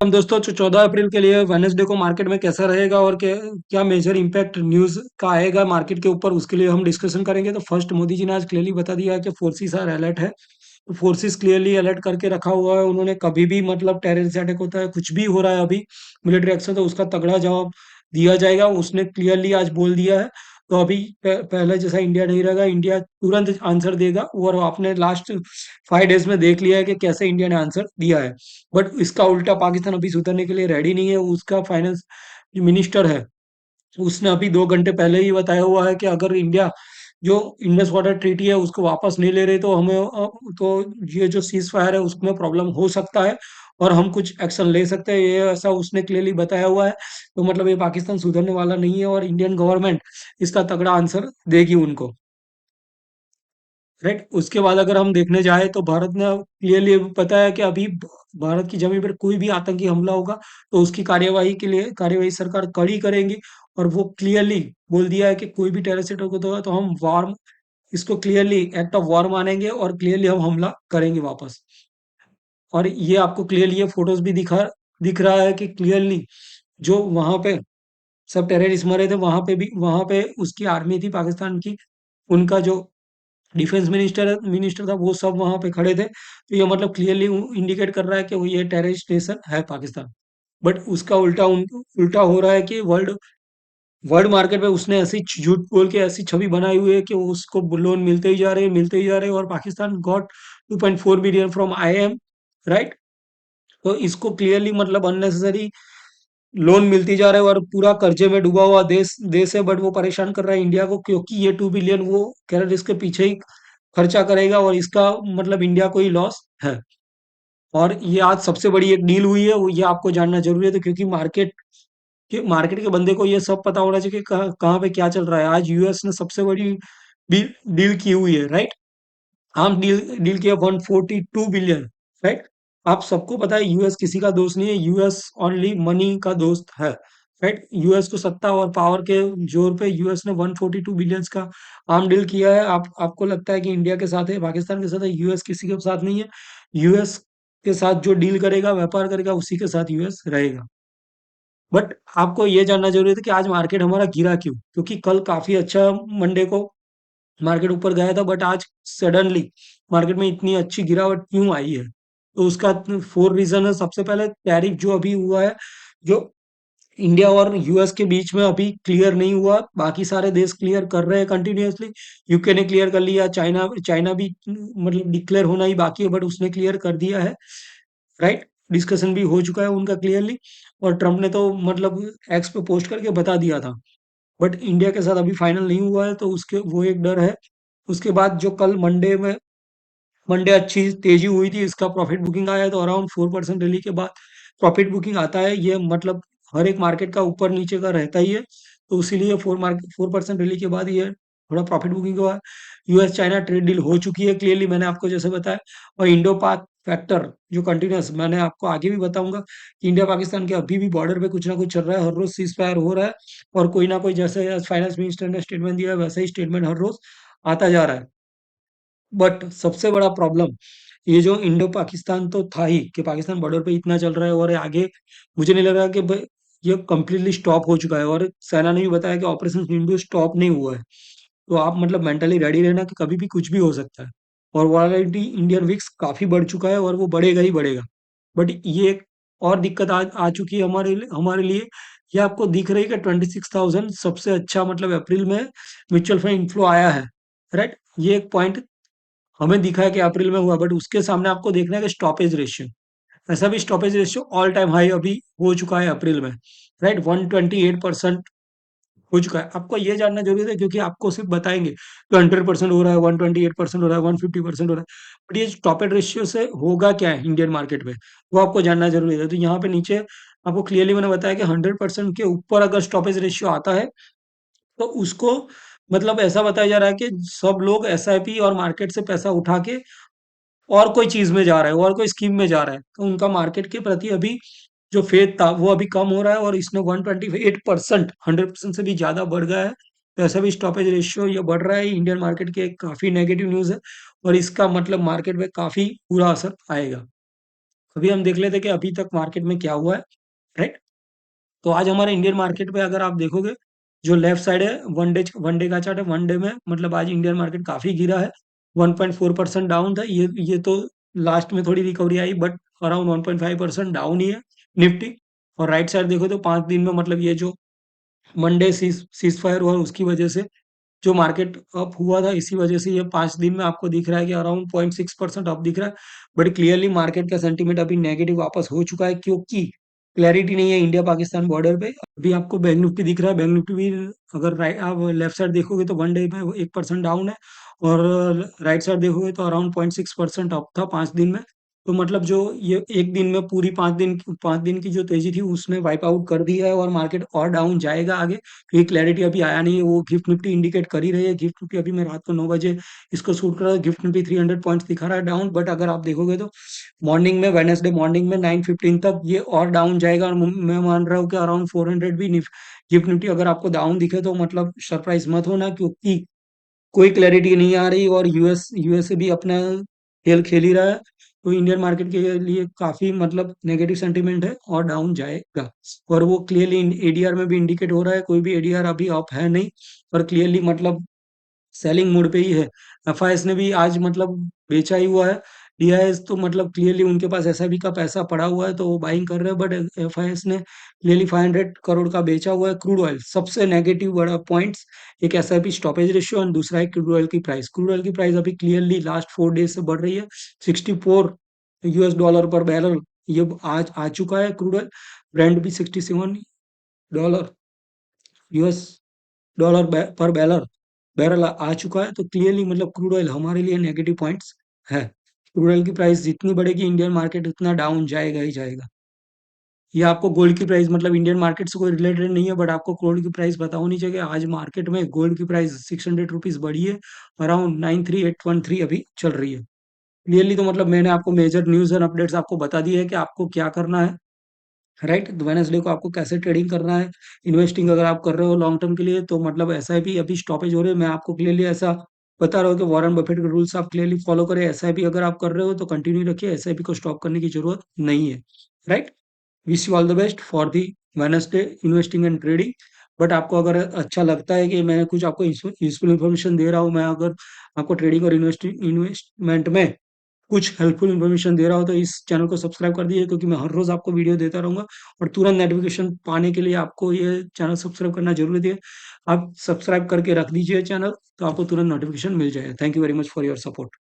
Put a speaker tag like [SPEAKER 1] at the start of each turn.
[SPEAKER 1] हम दोस्तों 14 अप्रैल के लिए वेनेसडे को मार्केट में कैसा रहेगा और क्या मेजर इम्पैक्ट न्यूज का आएगा मार्केट के ऊपर, उसके लिए हम डिस्कशन करेंगे। तो फर्स्ट, मोदी जी ने आज क्लियरली बता दिया है कि फोर्सेस आर अलर्ट है। तो फोर्सेस क्लियरली अलर्ट करके रखा हुआ है उन्होंने। कभी भी मतलब टेररिस्ट अटैक होता है, कुछ भी हो रहा है अभी मिलिट्री एक्शन, तो उसका तगड़ा जवाब दिया जाएगा, उसने क्लियरली आज बोल दिया है। तो अभी पहले जैसा इंडिया नहीं रहेगा, इंडिया तुरंत आंसर देगा। और आपने लास्ट 5 डेज में देख लिया है कि कैसे इंडिया ने आंसर दिया है। बट इसका उल्टा पाकिस्तान अभी सुधरने के लिए रेडी नहीं है। उसका फाइनेंस जो मिनिस्टर है, उसने अभी 2 घंटे पहले ही बताया हुआ है कि अगर इंडिया जो इंडस वाटर ट्रीटी है उसको वापस नहीं ले रहे तो हमें तो ये जो सीज फायर है उसमें प्रॉब्लम हो सकता है और हम कुछ एक्शन ले सकते हैं, ये ऐसा उसने क्लियरली बताया हुआ है। तो मतलब ये पाकिस्तान सुधरने वाला नहीं है और इंडियन गवर्नमेंट इसका तगड़ा आंसर देगी उनको। राइट, उसके बाद अगर हम देखने जाए तो भारत ने क्लियरली पता है कि अभी भारत की जमीन पर कोई भी आतंकी हमला होगा तो उसकी कार्यवाही के लिए कार्यवाही सरकार कड़ी करेंगी। और वो क्लियरली बोल दिया है कि कोई भी टेररिस्ट अटैक होगा तो हम वार, इसको क्लियरली एक्ट ऑफ वॉर मानेंगे और क्लियरली हम हमला करेंगे वापस। और ये आपको क्लियरली ये फोटोज भी दिख रहा है कि क्लियरली जो वहां पे सब टेररिस्ट मरे थे वहां पे उसकी आर्मी थी पाकिस्तान की, उनका जो डिफेंस मिनिस्टर था वो सब वहां पे खड़े थे। तो ये मतलब क्लियरली इंडिकेट कर रहा है कि वो ये टेररिस्ट नेशन है पाकिस्तान। बट उसका उल्टा हो रहा है कि वर्ल्ड वर्ल्ड मार्केट में उसने ऐसी झूठ बोल के ऐसी छवि बनाई हुई है कि उसको लोन मिलते ही जा रहे हैं, मिलते ही जा रहे हैं। और Pakistan got 2.4 billion from IM, right. तो इसको क्लियरली मतलब अननेसेसरी लोन मिलती जा रहा है और पूरा कर्जे में डूबा हुआ देश देश है। बट वो परेशान कर रहा है इंडिया को, क्योंकि ये 2 बिलियन वो कह रहा है इसके पीछे ही खर्चा करेगा और इसका मतलब इंडिया को ही लॉस है। और ये आज सबसे बड़ी एक डील हुई है, वो ये आपको जानना जरूरी है। तो क्योंकि मार्केट के बंदे को ये सब पता होना चाहिए कि कहाँ पे क्या चल रहा है। आज यूएस ने सबसे बड़ी डील की हुई है, राइट। हम डील डील किया 142 बिलियन, राइट। आप सबको पता है यूएस किसी का दोस्त नहीं है, यूएस ओनली मनी का दोस्त है, राइट। यूएस को सत्ता और पावर के जोर पे यूएस ने 142 बिलियंस का आम डील किया है। आपको लगता है कि इंडिया के साथ है, पाकिस्तान के साथ है, यूएस किसी के साथ नहीं है। यूएस के साथ जो डील करेगा, व्यापार करेगा, उसी के साथ यूएस रहेगा। बट आपको ये जानना जरूरी था कि आज मार्केट हमारा गिरा क्यों, क्योंकि कल काफी अच्छा मंडे को मार्केट ऊपर गया था। बट आज सडनली मार्केट में इतनी अच्छी गिरावट क्यों आई है? तो उसका 4 रीजन है। सबसे पहले टैरिफ जो अभी हुआ है, जो इंडिया और यूएस के बीच में अभी क्लियर नहीं हुआ, बाकी सारे देश क्लियर कर रहे हैं कंटिन्यूअसली। यूके ने क्लियर कर लिया, चाइना चाइना भी मतलब डिक्लेयर होना ही बाकी है, बट उसने क्लियर कर दिया है, राइट। डिस्कशन भी हो चुका है उनका क्लियरली। और ट्रम्प ने तो मतलब एक्स पे पोस्ट करके बता दिया था। बट इंडिया के साथ अभी फाइनल नहीं हुआ है, तो उसके वो एक डर है। उसके बाद जो कल मंडे अच्छी तेजी हुई थी, इसका प्रॉफिट बुकिंग आया तो अराउंड 4% रैली के बाद प्रॉफिट बुकिंग आता है। ये मतलब हर एक मार्केट का ऊपर नीचे का रहता ही है। तो इसीलिए 4% रैली के बाद ये थोड़ा प्रॉफिट बुकिंग हुआ है। यूएस चाइना ट्रेड डील हो चुकी है क्लियरली, मैंने आपको जैसे बताया। और इंडो पाक फैक्टर जो कंटिन्यूस, मैंने आपको आगे भी बताऊंगा कि इंडिया पाकिस्तान के अभी भी बॉर्डर पे कुछ ना कुछ चल रहा है, हर रोज सीज फायर हो रहा है। और कोई ना कोई, जैसे फाइनेंस मिनिस्टर ने स्टेटमेंट दिया है वैसा ही स्टेटमेंट हर रोज आता जा रहा है। बट सबसे बड़ा प्रॉब्लम ये जो इंडो पाकिस्तान तो था ही कि पाकिस्तान बॉर्डर पे इतना चल रहा है और आगे मुझे नहीं लग रहा कि ये कम्प्लीटली स्टॉप हो चुका है। और सेना ने भी बताया कि ऑपरेशन सिंधु स्टॉप नहीं हुआ है। तो आप मतलब मेंटली रेडी रहना कि कभी भी कुछ भी हो सकता है। और वॉलेटिलिटी इंडियन विक्स काफी बढ़ चुका है और वो बढ़ेगा ही बढ़ेगा। बट ये एक और दिक्कत आ चुकी है हमारे लिए। ये आपको दिख रही है कि 26,000 सबसे अच्छा मतलब अप्रैल में म्यूचुअल फंड इनफ्लो आया है, राइट। ये एक पॉइंट हमें दिखा है कि अप्रैल में हुआ। बट उसके सामने आपको देखना है कि स्टॉपेज रेशियो, ऐसा भी stoppage ratio all time high अभी हो चुका है अप्रैल में, राइट। 128% हो चुका है। आपको ये जानना जरूरी है क्योंकि आपको सिर्फ बताएंगे कि 100% हो रहा है, 128% हो रहा है, 150% हो रहा है। बट ये स्टॉपेज रेशियो से होगा क्या है इंडियन मार्केट में, वो आपको जानना जरूरी है। तो यहाँ पे नीचे आपको क्लियरली मैंने बताया कि 100% के ऊपर अगर स्टॉपेज रेशियो आता है तो उसको मतलब ऐसा बताया जा रहा है कि सब लोग SIP और मार्केट से पैसा उठा के और कोई चीज में जा रहा है और कोई स्कीम में जा रहा है। तो उनका मार्केट के प्रति अभी जो फेथ था वो अभी कम हो रहा है और इसने 128%, 100% से भी ज्यादा बढ़ गया है। तो ऐसा भी स्टॉपेज रेशियो ये बढ़ रहा है। इंडियन मार्केट के एक काफी नेगेटिव न्यूज है और इसका मतलब मार्केट में काफी बुरा असर आएगा। अभी हम देख लेते हैं कि अभी तक मार्केट में क्या हुआ है, राइट? तो आज हमारे इंडियन मार्केट पे अगर आप देखोगे, जो लेफ्ट साइड है वन डे का चार्ट है, वन डे में मतलब आज इंडियन मार्केट काफी गिरा है, 1.4% डाउन था। ये तो लास्ट में थोड़ी रिकवरी आई, बट अराउंड 1.5% डाउन ही है निफ्टी। और राइट साइड देखो तो 5 दिन में मतलब ये जो मंडे सीज फायर हुआ उसकी वजह से जो मार्केट अप हुआ था, इसी वजह से ये 5 दिन में आपको दिख रहा है कि अराउंड 0.6% अप दिख रहा है। बट क्लियरली मार्केट का सेंटीमेंट अभी नेगेटिव वापस हो चुका है, क्योंकि क्लैरिटी नहीं है इंडिया पाकिस्तान बॉर्डर पे। अभी आपको बैंक निफ्टी दिख रहा है, बैंक निफ्टी भी अगर राइट आप लेफ्ट साइड देखोगे तो वन डे में 1% डाउन है, और राइट साइड देखोगे तो अराउंड 0.6% अप था 5 दिन में। तो मतलब जो ये एक दिन में पूरी 5 दिन की जो तेजी थी उसने वाइप आउट कर दिया है, और मार्केट और डाउन जाएगा आगे। ये क्लैरिटी अभी आया नहीं है, वो गिफ्ट निफ्टी इंडिकेट कर ही रही है। गिफ्ट निफ्टी अभी मैं रात को 9 बजे इसको शूट कर रहा हूँ, गिफ्ट निफ्टी 300 पॉइंट्स दिखा रहा है डाउन। बट अगर आप देखोगे तो मॉर्निंग में, वेडनेसडे मॉर्निंग में 9:15 तक ये और डाउन जाएगा, और मैं मान रहा हूँ कि अराउंड 400 भी गिफ्ट निफ्टी अगर आपको डाउन दिखे तो मतलब सरप्राइज मत होना, क्योंकि कोई क्लैरिटी नहीं आ रही, और यूएसए भी अपना खेल खेल ही रहा है। तो इंडियन मार्केट के लिए काफी मतलब नेगेटिव सेंटीमेंट है, और डाउन जाएगा। और वो क्लियरली एडीआर में भी इंडिकेट हो रहा है, कोई भी एडीआर अभी अप है नहीं, और क्लियरली मतलब सेलिंग मोड पे ही है। एफआईएस ने भी आज मतलब बेचा ही हुआ है। डीआईएस तो मतलब क्लियरली उनके पास एसआईपी का पैसा पड़ा हुआ है, तो वो बाइंग कर रहे हैं। बट एफआईएस ने क्लियरली 500 करोड़ का बेचा हुआ है। क्रूड ऑयल सबसे नेगेटिव बड़ा पॉइंट्स, एक एसआईपी स्टॉपेज रेशियो, और दूसरा है क्रूड ऑयल की प्राइस। क्रूड ऑयल की प्राइस अभी क्लियरली लास्ट 4 डेज से बढ़ रही है, 64 US डॉलर पर बैरल ये आज आ चुका है क्रूड ऑयल। ब्रेंड भी 67 यूएस डॉलर पर बैरल आ चुका है। तो क्लियरली मतलब क्रूड ऑयल हमारे लिए नेगेटिव पॉइंट्स है। क्रूड ऑयल की प्राइस जितनी बढ़ेगी इंडियन मार्केट उतना डाउन जाएगा ही जाएगा। ये आपको गोल्ड की प्राइस मतलब इंडियन मार्केट से कोई रिलेटेड नहीं है, बट आपको गोल्ड की प्राइस पता होनी चाहिए। आज मार्केट में गोल्ड की प्राइस 600 रुपीज बढ़ी है, अराउंड 93813 अभी चल रही है। क्लियरली तो मतलब मैंने आपको मेजर न्यूज एंड अपडेट्स आपको बता दिए है कि आपको क्या करना है, राइट? वेनेसडे को आपको कैसे ट्रेडिंग करना है। इन्वेस्टिंग अगर आप कर रहे हो लॉन्ग टर्म के लिए, तो मतलब एसआईपी अभी स्टॉपेज हो रहे हैं, मैं आपको क्लियरली ऐसा बता रहा हूँ कि वॉरेन बफेट के रूल्स आप क्लियरली फॉलो करें। एसआईपी अगर आप कर रहे हो तो कंटिन्यू रखिए, एसआईपी को स्टॉप करने की जरूरत नहीं है, right? Wish you all the best for the Wednesday investing and trading. But आपको अगर अच्छा लगता है कि मैं कुछ आपको यूजफुल इन्फॉर्मेशन दे रहा हूँ, मैं अगर आपको ट्रेडिंग और इन्वेस्टमेंट में कुछ हेल्पफुल इन्फॉर्मेशन दे रहा हो, तो इस चैनल को सब्सक्राइब कर दीजिए, क्योंकि मैं हर रोज आपको वीडियो देता रहूंगा। और तुरंत नोटिफिकेशन पाने के लिए आपको ये चैनल सब्सक्राइब करना जरूरी है। आप सब्सक्राइब करके रख दीजिए चैनल, तो आपको तुरंत नोटिफिकेशन मिल जाएगा। Thank you very much for your support.